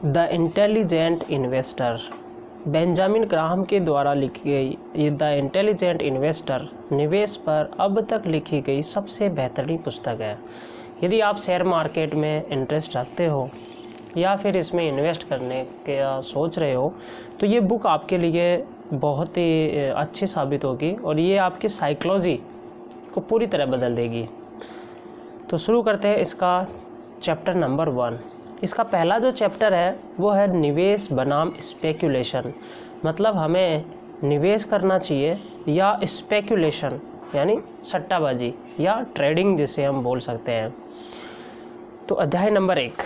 The intelligent investor, Benjamin Graham के द्वारा लिखी गई द इंटेलिजेंट इन्वेस्टर निवेश पर अब तक लिखी गई सबसे बेहतरीन पुस्तक है। यदि आप शेयर मार्केट में इंटरेस्ट रखते हो या फिर इसमें इन्वेस्ट करने का सोच रहे हो तो ये बुक आपके लिए बहुत ही अच्छी साबित होगी और ये आपकी साइकोलॉजी को पूरी तरह बदल देगी। तो शुरू करते हैं इसका चैप्टर नंबर 1। इसका पहला जो चैप्टर है वो है निवेश बनाम स्पेकुलेशन, मतलब हमें निवेश करना चाहिए या स्पेकुलेशन यानी सट्टाबाजी या ट्रेडिंग जिसे हम बोल सकते हैं। तो अध्याय नंबर 1।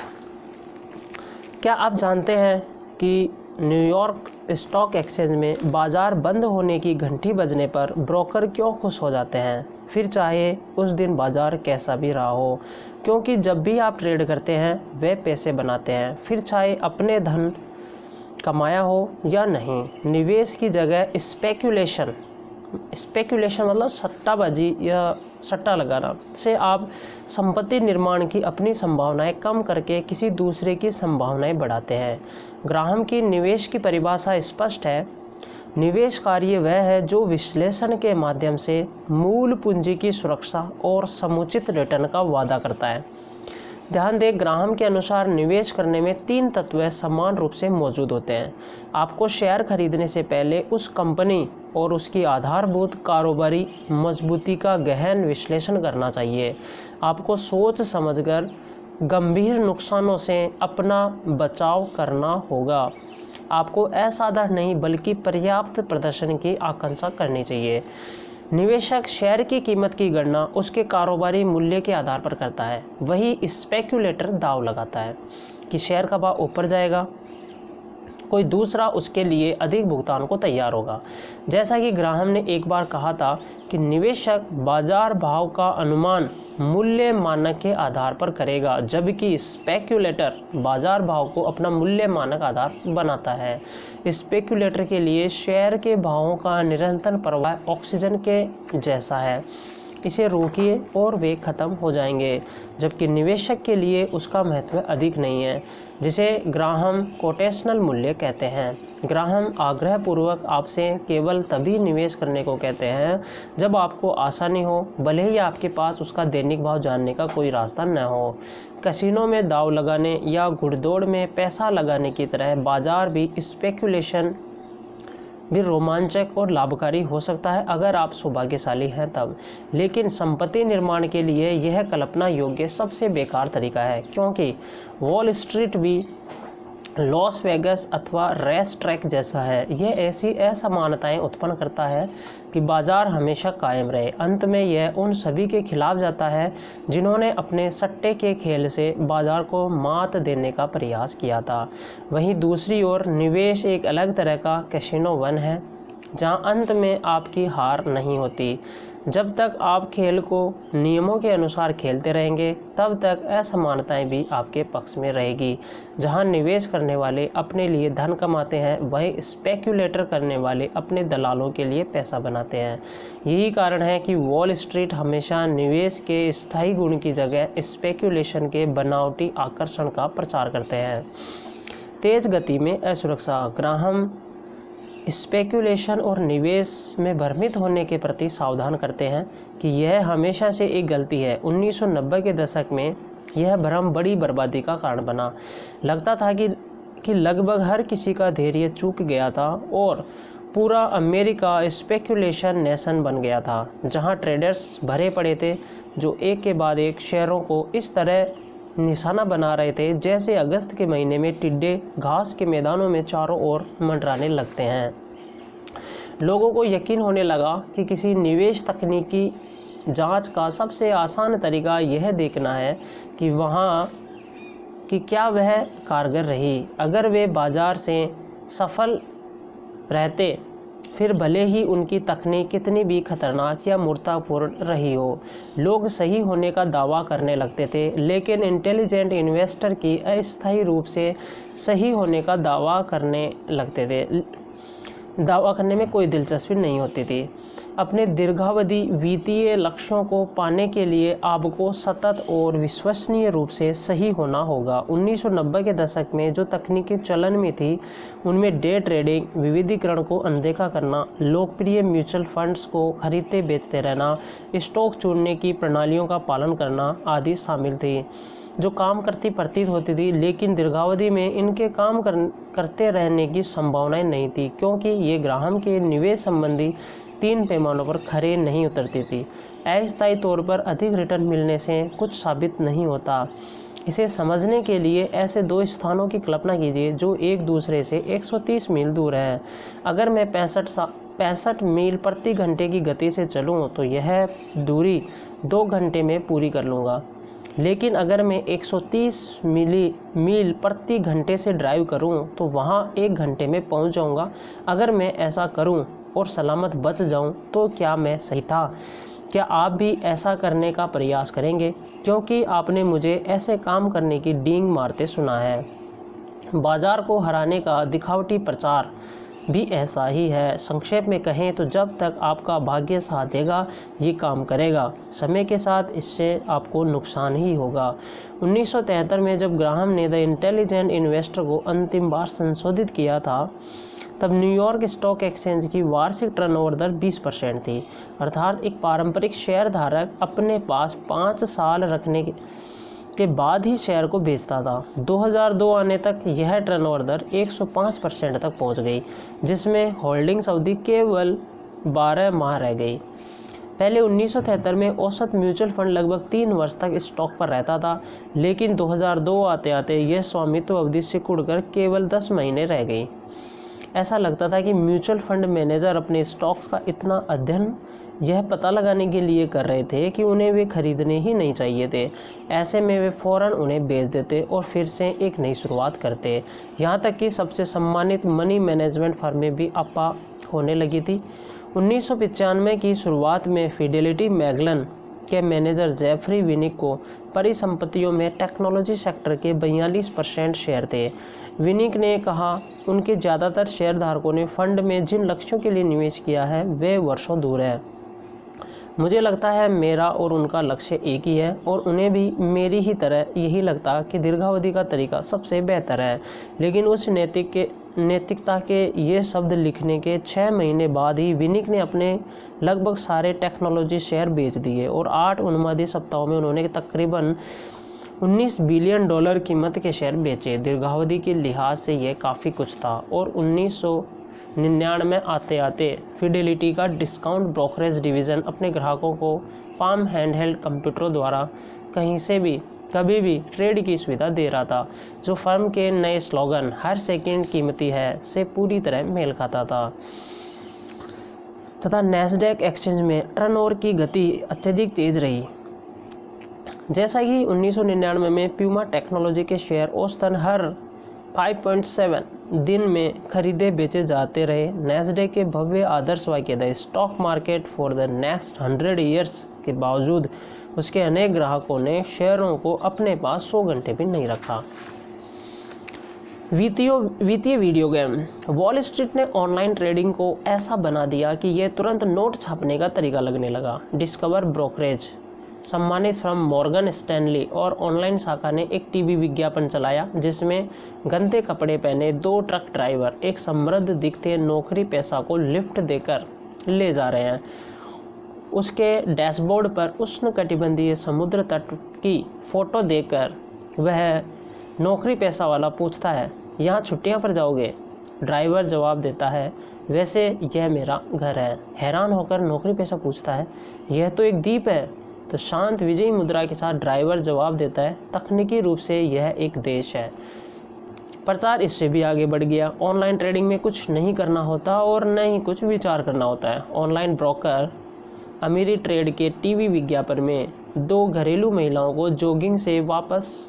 क्या आप जानते हैं कि न्यूयॉर्क स्टॉक एक्सचेंज में बाज़ार बंद होने की घंटी बजने पर ब्रोकर क्यों खुश हो जाते हैं, फिर चाहे उस दिन बाज़ार कैसा भी रहा हो? क्योंकि जब भी आप ट्रेड करते हैं वे पैसे बनाते हैं, फिर चाहे अपने धन कमाया हो या नहीं। निवेश की जगह स्पेकुलेशन मतलब सट्टाबाजी या सट्टा लगाना से आप संपत्ति निर्माण की अपनी संभावनाएं कम करके किसी दूसरे की संभावनाएं बढ़ाते हैं। ग्राहम की निवेश की परिभाषा स्पष्ट है। निवेश कार्य वह है जो विश्लेषण के माध्यम से मूल पूंजी की सुरक्षा और समुचित रिटर्न का वादा करता है। ध्यान दें, ग्राहम के अनुसार निवेश करने में 3 तत्व समान रूप से मौजूद होते हैं। आपको शेयर खरीदने से पहले उस कंपनी और उसकी आधारभूत कारोबारी मजबूती का गहन विश्लेषण करना चाहिए। आपको सोच समझकर गंभीर नुकसानों से अपना बचाव करना होगा। आपको असाधारण नहीं बल्कि पर्याप्त प्रदर्शन की आकांक्षा करनी चाहिए। निवेशक शेयर की कीमत की गणना उसके कारोबारी मूल्य के आधार पर करता है, वही स्पेक्युलेटर दांव लगाता है कि शेयर का भाव ऊपर जाएगा, कोई दूसरा उसके लिए अधिक भुगतान को तैयार होगा। जैसा कि ग्राहम ने एक बार कहा था कि निवेशक बाजार भाव का अनुमान मूल्य मानक के आधार पर करेगा, जबकि स्पेक्युलेटर बाजार भाव को अपना मूल्य मानक आधार बनाता है। स्पेक्युलेटर के लिए शेयर के भावों का निरंतर प्रवाह ऑक्सीजन के जैसा है, इसे रोकिए और वे खत्म हो जाएंगे, जबकि निवेशक के लिए उसका महत्व अधिक नहीं है, जिसे ग्राहम कोटेशनल मूल्य कहते हैं। ग्राहम आग्रहपूर्वक आपसे केवल तभी निवेश करने को कहते हैं जब आपको आसानी हो, भले ही आपके पास उसका दैनिक भाव जानने का कोई रास्ता न हो। कैसीनो में दांव लगाने या घुड़दौड़ में पैसा लगाने की तरह बाजार भी स्पेकुलेशन भी रोमांचक और लाभकारी हो सकता है अगर आप सौभाग्यशाली हैं तब, लेकिन संपत्ति निर्माण के लिए यह कल्पना योग्य सबसे बेकार तरीका है, क्योंकि वॉल स्ट्रीट भी लॉस वेगस अथवा रेस ट्रैक जैसा है। यह ऐसी असमानताएं उत्पन्न करता है कि बाजार हमेशा कायम रहे। अंत में यह उन सभी के खिलाफ जाता है जिन्होंने अपने सट्टे के खेल से बाजार को मात देने का प्रयास किया था। वहीं दूसरी ओर निवेश एक अलग तरह का कैसीनो वन है, जहां अंत में आपकी हार नहीं होती। जब तक आप खेल को नियमों के अनुसार खेलते रहेंगे तब तक असमानताएं भी आपके पक्ष में रहेगी। जहां निवेश करने वाले अपने लिए धन कमाते हैं, वहीं स्पेक्युलेटर करने वाले अपने दलालों के लिए पैसा बनाते हैं। यही कारण है कि वॉल स्ट्रीट हमेशा निवेश के स्थायी गुण की जगह स्पेक्युलेशन के बनावटी आकर्षण का प्रचार करते हैं। तेज गति में असुरक्षा। ग्राहम स्पेकुलेशन और निवेश में भ्रमित होने के प्रति सावधान करते हैं कि यह हमेशा से एक गलती है। 1990 के दशक में यह भ्रम बड़ी बर्बादी का कारण बना। लगता था कि लगभग हर किसी का धैर्य चूक गया था और पूरा अमेरिका स्पेकुलेशन नेशन बन गया था, जहां ट्रेडर्स भरे पड़े थे जो एक के बाद एक शेयरों को इस तरह निशाना बना रहे थे जैसे अगस्त के महीने में टिड्डे घास के मैदानों में चारों ओर मंडराने लगते हैं। लोगों को यकीन होने लगा कि किसी निवेश तकनीकी जांच का सबसे आसान तरीका यह देखना है कि क्या वह कारगर रही। अगर वे बाजार से सफल रहते, फिर भले ही उनकी तकनीक कितनी भी खतरनाक या मूर्खतापूर्ण रही हो। लोग सही होने का दावा करने लगते थे, लेकिन इंटेलिजेंट इन्वेस्टर की अस्थायी रूप से सही होने का दावा करने लगते थे। दावा करने में कोई दिलचस्पी नहीं होती थी। अपने दीर्घावधि वित्तीय लक्ष्यों को पाने के लिए आपको सतत और विश्वसनीय रूप से सही होना होगा। 1990 के दशक में जो तकनीकें चलन में थी उनमें डे ट्रेडिंग, विविधीकरण को अनदेखा करना, लोकप्रिय म्यूचुअल फंड्स को खरीदते बेचते रहना, स्टॉक चुनने की प्रणालियों का पालन करना आदि शामिल थी, जो काम करती प्रतीत होती थी, लेकिन दीर्घावधि में इनके काम करते रहने की संभावनाएं नहीं थी, क्योंकि ये ग्राहम के निवेश संबंधी 3 पैमानों पर खरे नहीं उतरती थी। अस्थायी तौर पर अधिक रिटर्न मिलने से कुछ साबित नहीं होता। इसे समझने के लिए ऐसे 2 स्थानों की कल्पना कीजिए जो एक दूसरे से 130 मील दूर हैं। अगर मैं 65 मील प्रति घंटे की गति से चलूँ तो यह दूरी 2 घंटे में पूरी कर लूँगा, लेकिन अगर मैं 130 मील प्रति घंटे से ड्राइव करूं तो वहां 1 घंटे में पहुंच जाऊंगा। अगर मैं ऐसा करूं और सलामत बच जाऊं तो क्या मैं सही था? क्या आप भी ऐसा करने का प्रयास करेंगे? क्योंकि आपने मुझे ऐसे काम करने की डींग मारते सुना है। बाजार को हराने का दिखावटी प्रचार भी ऐसा ही है। संक्षेप में कहें तो जब तक आपका भाग्य साथ देगा ये काम करेगा, समय के साथ इससे आपको नुकसान ही होगा। 1973 में जब ग्राहम ने द इंटेलिजेंट इन्वेस्टर को अंतिम बार संशोधित किया था, तब न्यूयॉर्क स्टॉक एक्सचेंज की वार्षिक टर्नओवर दर 20% थी, अर्थात एक पारंपरिक शेयर धारक अपने पास 5 साल रखने के बाद ही शेयर को बेचता था। 2002 आने तक यह टर्नओवर दर 105% तक पहुंच गई, जिसमें होल्डिंग्स अवधि केवल 12 माह रह गई। पहले 1973 में औसत म्यूचुअल फंड लगभग 3 वर्ष तक स्टॉक पर रहता था, लेकिन 2002 आते आते यह स्वामित्व अवधि सिकुड़कर केवल 10 महीने रह गई। ऐसा लगता था कि म्यूचुअल फंड मैनेजर अपने स्टॉक्स का इतना अध्ययन यह पता लगाने के लिए कर रहे थे कि उन्हें वे खरीदने ही नहीं चाहिए थे। ऐसे में वे फ़ौरन उन्हें बेच देते और फिर से एक नई शुरुआत करते। यहाँ तक कि सबसे सम्मानित मनी मैनेजमेंट फर्में भी अपा होने लगी थी। 1995 की शुरुआत में फिडेलिटी मैगलन के मैनेजर जेफरी विनिक को परिसंपत्तियों में टेक्नोलॉजी सेक्टर के 42% शेयर थे। विनिक ने कहा, उनके ज़्यादातर शेयरधारकों ने फंड में जिन लक्ष्यों के लिए निवेश किया है वे वर्षों दूर है। मुझे लगता है मेरा और उनका लक्ष्य एक ही है और उन्हें भी मेरी ही तरह यही लगता कि दीर्घावधि का तरीका सबसे बेहतर है। लेकिन उस नैतिकता के ये शब्द लिखने के 6 महीने बाद ही विनिक ने अपने लगभग सारे टेक्नोलॉजी शेयर बेच दिए और 8 उन्मादी सप्ताहों में उन्होंने तकरीबन $19 बिलियन कीमत के शेयर बेचे। दीर्घावधि के लिहाज से यह काफ़ी कुछ था और 1999 आते आते फिडेलिटी का डिस्काउंट ब्रोकरेज डिवीज़न अपने ग्राहकों को पाम हैंडहेल्ड कंप्यूटरों द्वारा कहीं से भी कभी भी ट्रेड की सुविधा दे रहा था, जो फर्म के नए स्लोगन हर सेकंड कीमती है से पूरी तरह मेल खाता था। तथा नैस्डैक एक्सचेंज में टर्नओवर की गति अत्यधिक तेज रही। जैसा कि 1999 में प्यूमा टेक्नोलॉजी के शेयर औसतन हर 5.7 दिन में खरीदे बेचे जाते रहे। नैस्डैक के भव्य आदर्श वाक्य the stock market for the next 100 years के बावजूद उसके अनेक ग्राहकों ने शेयरों को अपने पास 100 घंटे भी नहीं रखा। वित्तीय वीडियो गेम। वॉल स्ट्रीट ने ऑनलाइन ट्रेडिंग को ऐसा बना दिया कि यह तुरंत नोट छापने का तरीका लगने लगा। डिस्कवर ब्रोकरेज सम्मानित फर्म मॉर्गन स्टैनली और ऑनलाइन शाखा ने एक टीवी विज्ञापन चलाया जिसमें गंदे कपड़े पहने 2 ट्रक ड्राइवर एक समृद्ध दिखते नौकरी पेशा को लिफ्ट देकर ले जा रहे हैं। उसके डैशबोर्ड पर उष्णकटिबंधीय समुद्र तट की फोटो देखकर वह नौकरी पेशा वाला पूछता है, यहाँ छुट्टियाँ पर जाओगे? ड्राइवर जवाब देता है, वैसे यह मेरा घर है। हैरान होकर नौकरी पेशा पूछता है, यह तो एक द्वीप है। तो शांत विजयी मुद्रा के साथ ड्राइवर जवाब देता है, तकनीकी रूप से यह एक देश है। प्रचार इससे भी आगे बढ़ गया। ऑनलाइन ट्रेडिंग में कुछ नहीं करना होता और न ही कुछ विचार करना होता है। ऑनलाइन ब्रोकर अमीरी ट्रेड के टीवी विज्ञापन में 2 घरेलू महिलाओं को जॉगिंग से वापस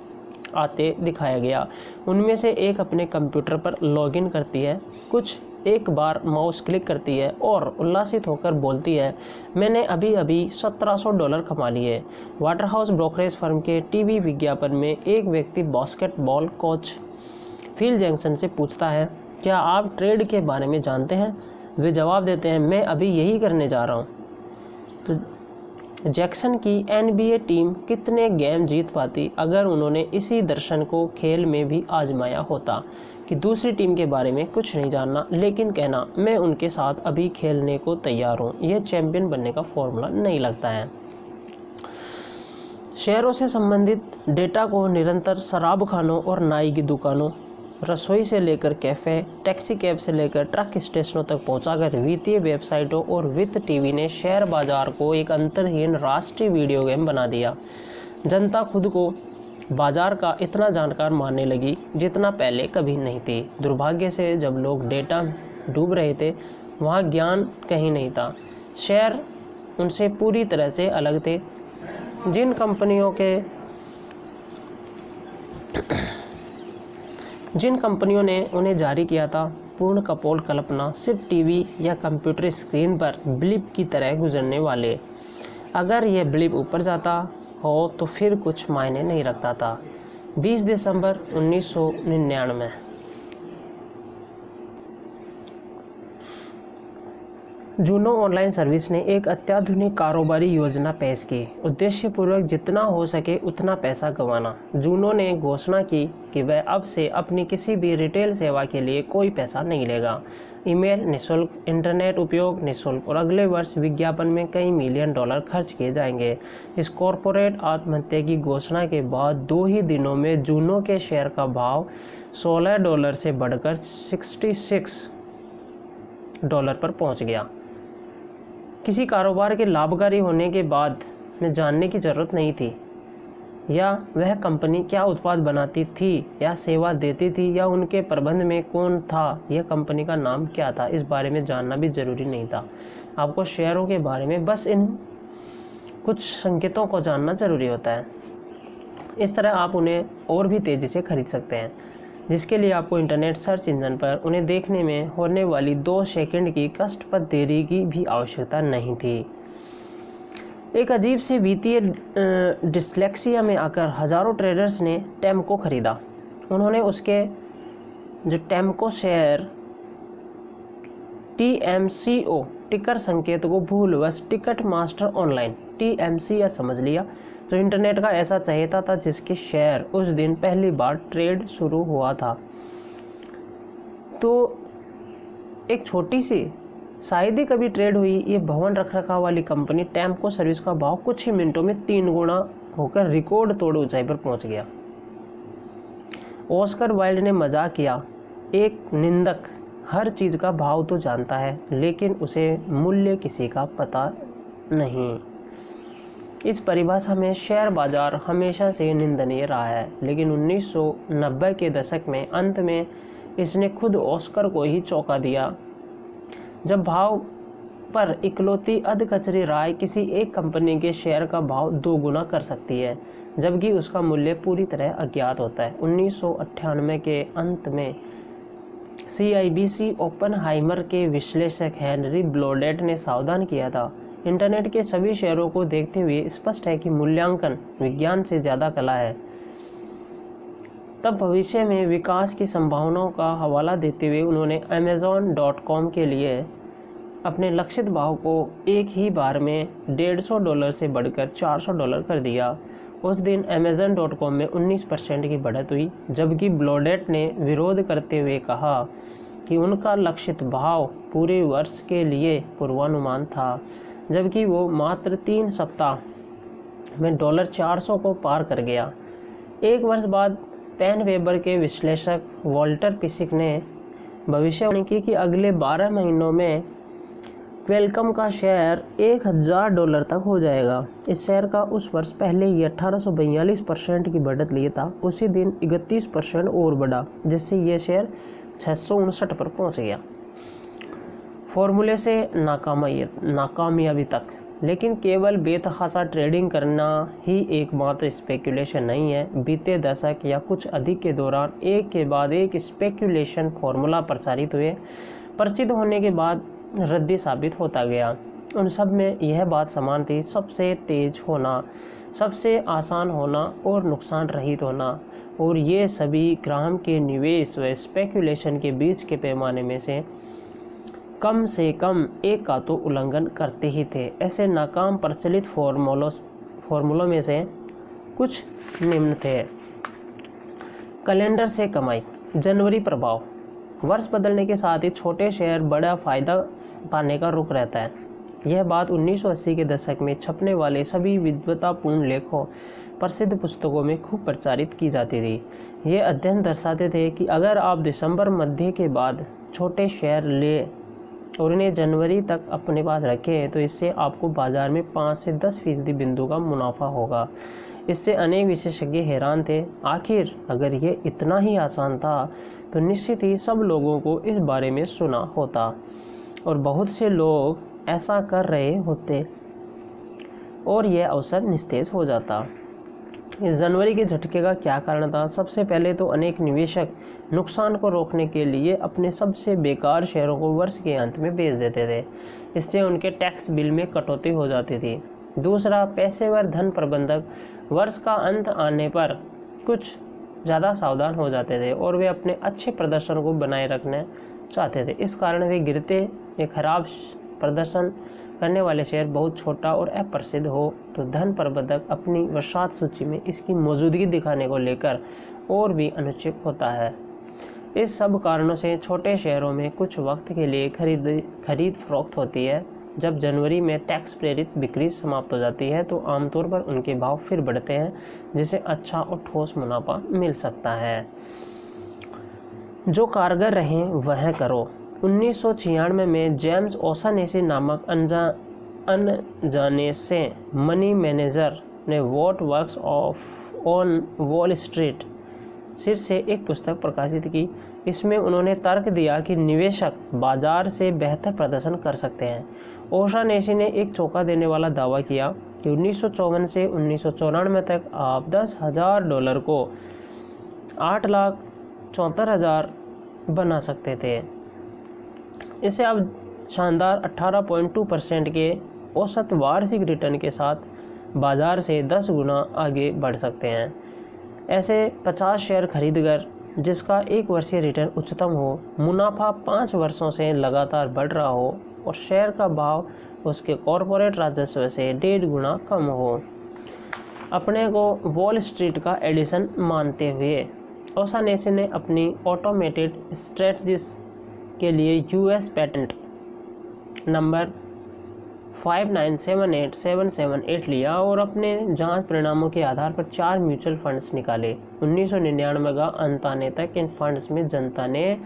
आते दिखाया गया। उनमें से एक अपने कंप्यूटर पर लॉगिन करती है, कुछ एक बार माउस क्लिक करती है और उल्लासित होकर बोलती है, मैंने अभी अभी $1700 कमा लिए। वाटरहाउस ब्रोकरेज फर्म के टीवी विज्ञापन में एक व्यक्ति बास्केटबॉल कोच फिल जैक्सन से पूछता है, क्या आप ट्रेड के बारे में जानते हैं? वे जवाब देते हैं, मैं अभी यही करने जा रहा हूँ। तो जैक्सन की NBA टीम कितने गेम जीत पाती अगर उन्होंने इसी दर्शन को खेल में भी आजमाया होता कि दूसरी टीम के बारे में कुछ नहीं जानना, लेकिन कहना मैं उनके साथ अभी खेलने को तैयार हूँ। यह चैंपियन बनने का फॉर्मूला नहीं लगता है। शेयरों से संबंधित डेटा को निरंतर शराब खानों और नाई की दुकानों, रसोई से लेकर कैफ़े, टैक्सी कैब से लेकर ट्रक स्टेशनों तक पहुंचाकर वित्तीय वेबसाइटों और वित्त टीवी ने शेयर बाजार को एक अंतरहीन राष्ट्रीय वीडियो गेम बना दिया। जनता खुद को बाजार का इतना जानकार मानने लगी जितना पहले कभी नहीं थी। दुर्भाग्य से जब लोग डेटा डूब रहे थे, वहाँ ज्ञान कहीं नहीं था। शेयर उनसे पूरी तरह से अलग थे। जिन कंपनियों ने उन्हें जारी किया था, पूर्ण कपोल कल्पना सिर्फ टीवी या कंप्यूटर स्क्रीन पर ब्लिप की तरह गुजरने वाले। अगर यह ब्लिप ऊपर जाता हो तो फिर कुछ मायने नहीं रखता था। 20 दिसंबर 1999। जूनो ऑनलाइन सर्विस ने एक अत्याधुनिक कारोबारी योजना पेश की, उद्देश्यपूर्वक जितना हो सके उतना पैसा कमाना। जूनो ने घोषणा की कि वह अब से अपनी किसी भी रिटेल सेवा के लिए कोई पैसा नहीं लेगा। ईमेल निःशुल्क, इंटरनेट उपयोग निःशुल्क और अगले वर्ष विज्ञापन में कई मिलियन डॉलर खर्च किए जाएंगे। इस कॉरपोरेट आत्महत्या की घोषणा के बाद 2 ही दिनों में जूनो के शेयर का भाव $16 से बढ़कर $66 पर पहुंच गया। किसी कारोबार के लाभकारी होने के बाद में जानने की ज़रूरत नहीं थी या वह कंपनी क्या उत्पाद बनाती थी या सेवा देती थी या उनके प्रबंध में कौन था, यह कंपनी का नाम क्या था, इस बारे में जानना भी ज़रूरी नहीं था। आपको शेयरों के बारे में बस इन कुछ संकेतों को जानना ज़रूरी होता है। इस तरह आप उन्हें और भी तेज़ी से खरीद सकते हैं, जिसके लिए आपको इंटरनेट सर्च इंजन पर उन्हें देखने में होने वाली 2 सेकंड की कष्टप्रद देरी की भी आवश्यकता नहीं थी। एक अजीब से वित्तीय डिस्लेक्सिया में आकर हज़ारों ट्रेडर्स ने टेम्को खरीदा। उन्होंने उसके जो टेम्को शेयर TMCO टिकर संकेत को भूलवश टिकट मास्टर ऑनलाइन TMC या समझ लिया, जो इंटरनेट का ऐसा चहेता था जिसके शेयर उस दिन पहली बार ट्रेड शुरू हुआ था। तो एक छोटी सी शायद ही कभी ट्रेड हुई ये भवन रखरखाव वाली कंपनी टेम्को सर्विस का भाव कुछ ही मिनटों में 3 गुना होकर रिकॉर्ड तोड़ ऊंचाई पर पहुंच गया। ऑस्कर वाइल्ड ने मजाक किया, एक निंदक हर चीज़ का भाव तो जानता है लेकिन उसे मूल्य किसी का पता नहीं। इस परिभाषा में शेयर बाजार हमेशा से निंदनीय रहा है, लेकिन 1990 के दशक में अंत में इसने खुद ऑस्कर को ही चौंका दिया, जब भाव पर इकलौती अधकचरी राय किसी एक कंपनी के शेयर का भाव 2 गुना कर सकती है, जबकि उसका मूल्य पूरी तरह अज्ञात होता है। 1998 के अंत में CIBC ओपनहाइमर के विश्लेषक हेनरी ब्लोडेट ने सावधान किया था, इंटरनेट के सभी शेयरों को देखते हुए स्पष्ट है कि मूल्यांकन विज्ञान से ज़्यादा कला है। तब भविष्य में विकास की संभावनाओं का हवाला देते हुए उन्होंने Amazon.com के लिए अपने लक्षित भाव को एक ही बार में $150 से बढ़कर $400 कर दिया। उस दिन Amazon.com में 19% की बढ़त हुई, जबकि ब्लोडेट ने विरोध करते हुए कहा कि उनका लक्षित भाव पूरे वर्ष के लिए पूर्वानुमान था, जबकि वो मात्र 3 सप्ताह में $400 को पार कर गया। एक वर्ष बाद पेन वेबर के विश्लेषक वॉल्टर पिसिक ने भविष्यवाणी की कि अगले 12 महीनों में क्वेलकम का शेयर $1000 तक हो जाएगा। इस शेयर का उस वर्ष पहले ही 1842% की बढ़त लिए था। उसी दिन 31% और बढ़ा, जिससे यह शेयर 659 पर पहुंच गया। फॉर्मूले से नाकामयाबी तक। लेकिन केवल बेतहाशा ट्रेडिंग करना ही एकमात्र स्पेकुलेशन नहीं है। बीते दशक या कुछ अधिक के दौरान एक के बाद एक स्पेकुलेशन फार्मूला प्रसारित हुए, प्रसिद्ध होने के बाद रद्दी साबित होता गया। उन सब में यह बात समान थी, सबसे तेज होना, सबसे आसान होना और नुकसान रहित होना। और ये सभी ग्राहम के निवेश व स्पेकुलेशन के बीच के पैमाने में से कम से कम एक का तो उल्लंघन करते ही थे। ऐसे नाकाम प्रचलित फॉर्मूलों में से कुछ निम्न थे। कैलेंडर से कमाई। जनवरी प्रभाव। वर्ष बदलने के साथ ही छोटे शेयर बड़ा फायदा पाने का रुख रहता है। यह बात 1980 के दशक में छपने वाले सभी विद्वतापूर्ण लेखों, प्रसिद्ध पुस्तकों में खूब प्रचारित की जाती थी। ये अध्ययन दर्शाते थे कि अगर आप दिसंबर मध्य के बाद छोटे शेयर ले और उन्हें जनवरी तक अपने पास रखें तो इससे आपको बाजार में 5 से 10% बिंदु का मुनाफा होगा। इससे अनेक विशेषज्ञ हैरान थे। आखिर अगर ये इतना ही आसान था तो निश्चित ही सब लोगों को इस बारे में सुना होता और बहुत से लोग ऐसा कर रहे होते और यह अवसर निस्तेज हो जाता। इस जनवरी के झटके का क्या कारण था? सबसे पहले तो अनेक निवेशक नुकसान को रोकने के लिए अपने सबसे बेकार शेयरों को वर्ष के अंत में बेच देते थे। इससे उनके टैक्स बिल में कटौती हो जाती थी। दूसरा, पेशेवर धन प्रबंधक वर्ष का अंत आने पर कुछ ज़्यादा सावधान हो जाते थे और वे अपने अच्छे प्रदर्शन को बनाए रखना चाहते थे। इस कारण वे गिरते या खराब प्रदर्शन करने वाले शेयर बहुत छोटा और अप्रसिद्ध हो तो धन प्रबंधक अपनी वर्षांत सूची में इसकी मौजूदगी दिखाने को लेकर और भी अनुत्सुक होता है। इस सब कारणों से छोटे शेयरों में कुछ वक्त के लिए खरीद फरोख्त होती है। जब जनवरी में टैक्स प्रेरित बिक्री समाप्त हो जाती है तो आमतौर पर उनके भाव फिर बढ़ते हैं, जिससे अच्छा और ठोस मुनाफा मिल सकता है। जो कारगर रहें वह करो। 1996 में जेम्स ओशानेसी नामक अनजाने से मनी मैनेजर ने what works on wall street शीर्षक एक पुस्तक प्रकाशित की। इसमें उन्होंने तर्क दिया कि निवेशक बाजार से बेहतर प्रदर्शन कर सकते हैं। ओशानेसी ने एक चौंका देने वाला दावा किया कि 1954 से 1994 तक आप $10,000 को $8,74,000 बना सकते थे। इससे आप शानदार 18.2% के औसत वार्षिक रिटर्न के साथ बाजार से 10 गुना आगे बढ़ सकते हैं। ऐसे 50 शेयर खरीदकर जिसका एक वर्षीय रिटर्न उच्चतम हो, मुनाफा 5 वर्षों से लगातार बढ़ रहा हो और शेयर का भाव उसके कॉरपोरेट राजस्व से 1.5 गुना कम हो। अपने को वॉल स्ट्रीट का एडिसन मानते हुए ओशानेसी ने अपनी ऑटोमेटेड स्ट्रेटजीज के लिए यूएस पेटेंट नंबर 5978778 लिया और अपने जांच परिणामों के आधार पर 4 म्यूचुअल फंड्स निकाले। 1999 का अंत आने तक इन फंड्स में जनता ने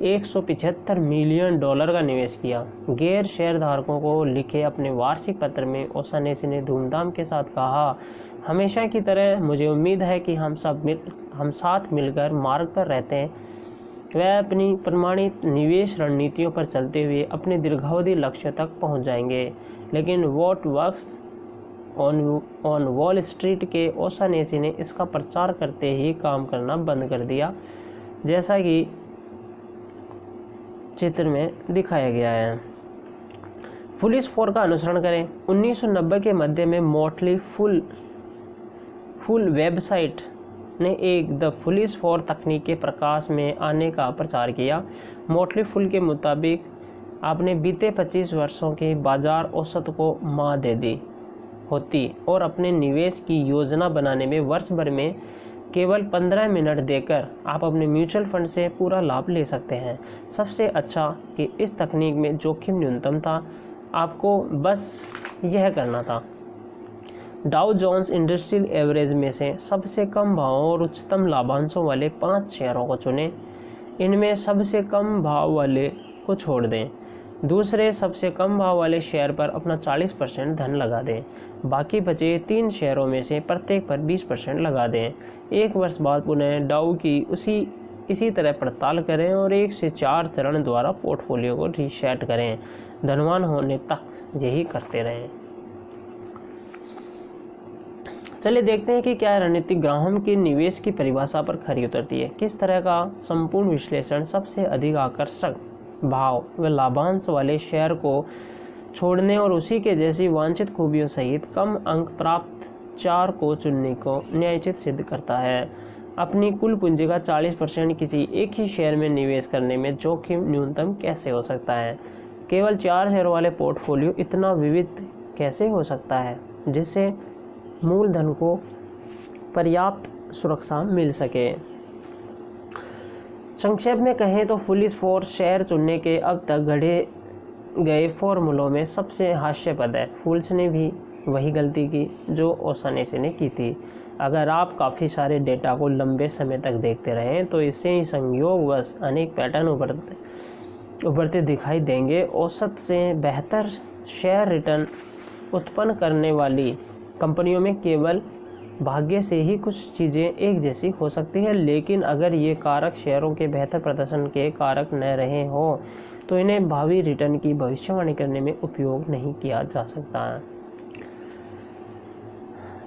$175 मिलियन का निवेश किया। गैर शेयरधारकों को लिखे अपने वार्षिक पत्र में ओशानेसी ने धूमधाम के साथ कहा, हमेशा की तरह मुझे उम्मीद है कि हम साथ मिलकर मार्ग पर रहते हैं। वह अपनी प्रमाणित निवेश रणनीतियों पर चलते हुए अपने दीर्घावधि लक्ष्य तक पहुंच जाएंगे। लेकिन what works on wall street के ओशानेसी ने इसका प्रचार करते ही काम करना बंद कर दिया, जैसा कि चित्र में दिखाया गया है। फुलिश 4 का अनुसरण करें। 1990 के मध्य में मोटली फुल वेबसाइट ने एक द फुलिश 4 तकनीक के प्रकाश में आने का प्रचार किया। मोटली फुल के मुताबिक आपने बीते 25 वर्षों के बाजार औसत को मात दे दी होती और अपने निवेश की योजना बनाने में वर्ष भर में केवल 15 मिनट देकर आप अपने म्यूचुअल फंड से पूरा लाभ ले सकते हैं। सबसे अच्छा कि इस तकनीक में जोखिम न्यूनतम था, आपको बस यह करना था। डाउ जोन्स इंडस्ट्रियल एवरेज में से सबसे कम भावों और उच्चतम लाभांशों वाले 5 शेयरों को चुनें। इनमें सबसे कम भाव वाले को छोड़ दें। दूसरे सबसे कम भाव वाले शेयर पर अपना 40% धन लगा दें। बाकी बचे 3 शेयरों में से प्रत्येक पर 20% लगा दें। 1 वर्ष बाद पुनः डाउ की इसी तरह पड़ताल करें और 1 से 4 चरण द्वारा पोर्टफोलियो को रीसेट करें। धनवान होने तक यही करते रहें। चलिए देखते हैं कि क्या रणनीति ग्राहम की निवेश की परिभाषा पर खरी उतरती है। किस तरह का संपूर्ण विश्लेषण सबसे अधिक आकर्षक भाव व लाभांश वाले शेयर को छोड़ने और उसी के जैसी वांछित खूबियों सहित कम अंक प्राप्त 4 को चुनने को न्यायोचित सिद्ध करता है। अपनी कुल पूंजी का 40% किसी एक ही शेयर में निवेश करने में जोखिम न्यूनतम कैसे हो सकता है? केवल 4 शेयरों वाले पोर्टफोलियो इतना विविध कैसे हो सकता है जिससे मूलधन को पर्याप्त सुरक्षा मिल सके। संक्षेप में कहें तो पुलिस फोर्स शेयर चुनने के अब तक गढ़े गए फॉर्मूलों में सबसे हास्यास्पद है। फूल्स ने भी वही गलती की जो ओशानेसी ने की थी। अगर आप काफ़ी सारे डेटा को लंबे समय तक देखते रहें तो इससे ही संयोगवश अनेक पैटर्न उभरते दिखाई देंगे। औसत से बेहतर शेयर रिटर्न उत्पन्न करने वाली कंपनियों में केवल भाग्य से ही कुछ चीज़ें एक जैसी हो सकती है, लेकिन अगर ये कारक शेयरों के बेहतर प्रदर्शन के कारक न रहे हों तो इन्हें भावी रिटर्न की भविष्यवाणी करने में उपयोग नहीं किया जा सकता है।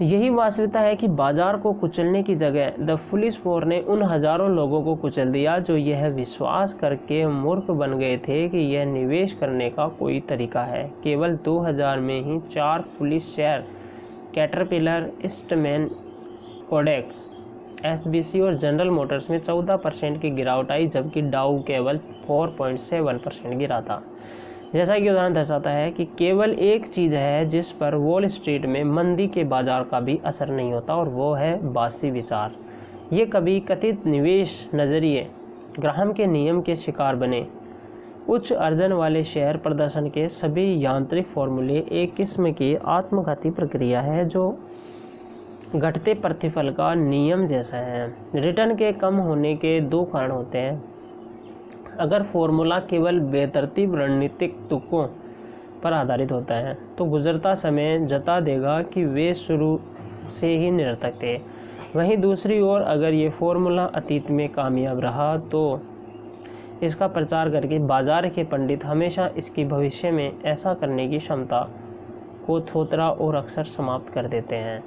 यही वास्तविकता है कि बाजार को कुचलने की जगह द पुलिस फोर्स ने उन हजारों लोगों को कुचल दिया जो यह विश्वास करके मूर्ख बन गए थे कि यह निवेश करने का कोई तरीका है। केवल 2000 में ही 4 पुलिस share Caterpillar, Eastman, Kodak, SBC और जनरल मोटर्स में 14% की गिरावट आई, जबकि डाउ केवल 4.7% गिरा था। जैसा कि उदाहरण दर्शाता है कि केवल एक चीज़ है जिस पर वॉल स्ट्रीट में मंदी के बाजार का भी असर नहीं होता और वो है बासी विचार। ये कभी कथित निवेश नज़रिए ग्राहम के नियम के शिकार बने। उच्च अर्जन वाले शेयर प्रदर्शन के सभी यांत्रिक फॉर्मूले एक किस्म की आत्मघाती प्रक्रिया है जो घटते प्रतिफल का नियम जैसा है। रिटर्न के कम होने के 2 कारण होते हैं। अगर फॉर्मूला केवल बेतरतीब रणनीतिक तुक्कों पर आधारित होता है तो गुजरता समय जता देगा कि वे शुरू से ही निरर्थक थे। वहीं दूसरी ओर अगर ये फॉर्मूला अतीत में कामयाब रहा तो इसका प्रचार करके बाजार के पंडित हमेशा इसकी भविष्य में ऐसा करने की क्षमता को थोतरा और अक्सर समाप्त कर देते हैं।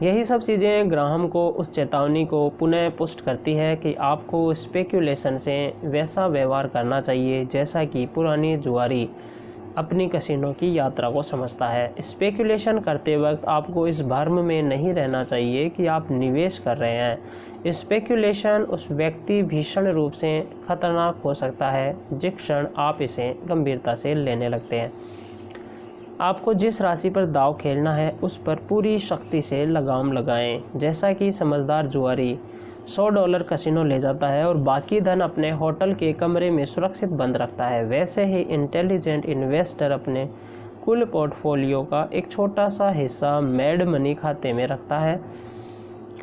यही सब चीज़ें ग्राहम को उस चेतावनी को पुनः पुष्ट करती है कि आपको स्पेक्यूलेशन से वैसा व्यवहार करना चाहिए जैसा कि पुरानी जुआरी अपनी कैसीनो की यात्रा को समझता है। स्पेक्यूलेशन करते वक्त आपको इस भ्रम में नहीं रहना चाहिए कि आप निवेश कर रहे हैं। स्पेक्यूलेशन उस व्यक्ति भीषण रूप से खतरनाक हो सकता है जिस क्षण आप इसे गंभीरता से लेने लगते हैं। आपको जिस राशि पर दांव खेलना है उस पर पूरी शक्ति से लगाम लगाएं। जैसा कि समझदार जुआरी $100 कैसीनो ले जाता है और बाकी धन अपने होटल के कमरे में सुरक्षित बंद रखता है, वैसे ही इंटेलिजेंट इन्वेस्टर अपने कुल पोर्टफोलियो का एक छोटा सा हिस्सा मैड मनी खाते में रखता है।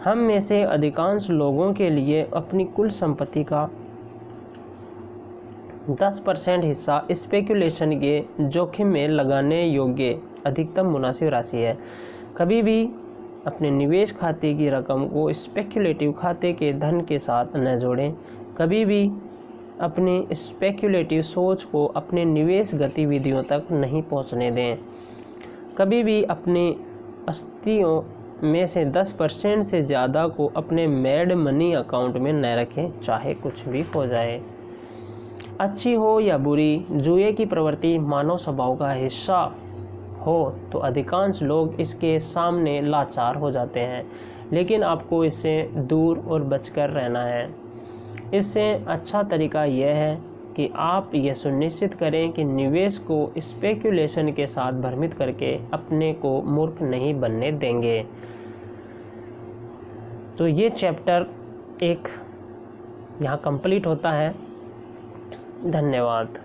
हम में से अधिकांश लोगों के लिए अपनी कुल संपत्ति का 10% हिस्सा स्पेक्यूलेशन के जोखिम में लगाने योग्य अधिकतम मुनासिब राशि है। कभी भी अपने निवेश खाते की रकम को स्पेक्यूलेटिव खाते के धन के साथ न जोड़ें। कभी भी अपनी स्पेक्यूलेटिव सोच को अपने निवेश गतिविधियों तक नहीं पहुंचने दें। कभी भी अपनी अस्थियों में से 10% से ज़्यादा को अपने मैड मनी अकाउंट में न रखें, चाहे कुछ भी हो जाए। अच्छी हो या बुरी, जुए की प्रवृत्ति मानव स्वभाव का हिस्सा हो तो अधिकांश लोग इसके सामने लाचार हो जाते हैं, लेकिन आपको इससे दूर और बचकर रहना है। इससे अच्छा तरीका यह है कि आप यह सुनिश्चित करें कि निवेश को स्पेक्यूलेशन के साथ भ्रमित करके अपने को मूर्ख नहीं बनने देंगे। तो ये चैप्टर 1 यहाँ कंप्लीट होता है। धन्यवाद।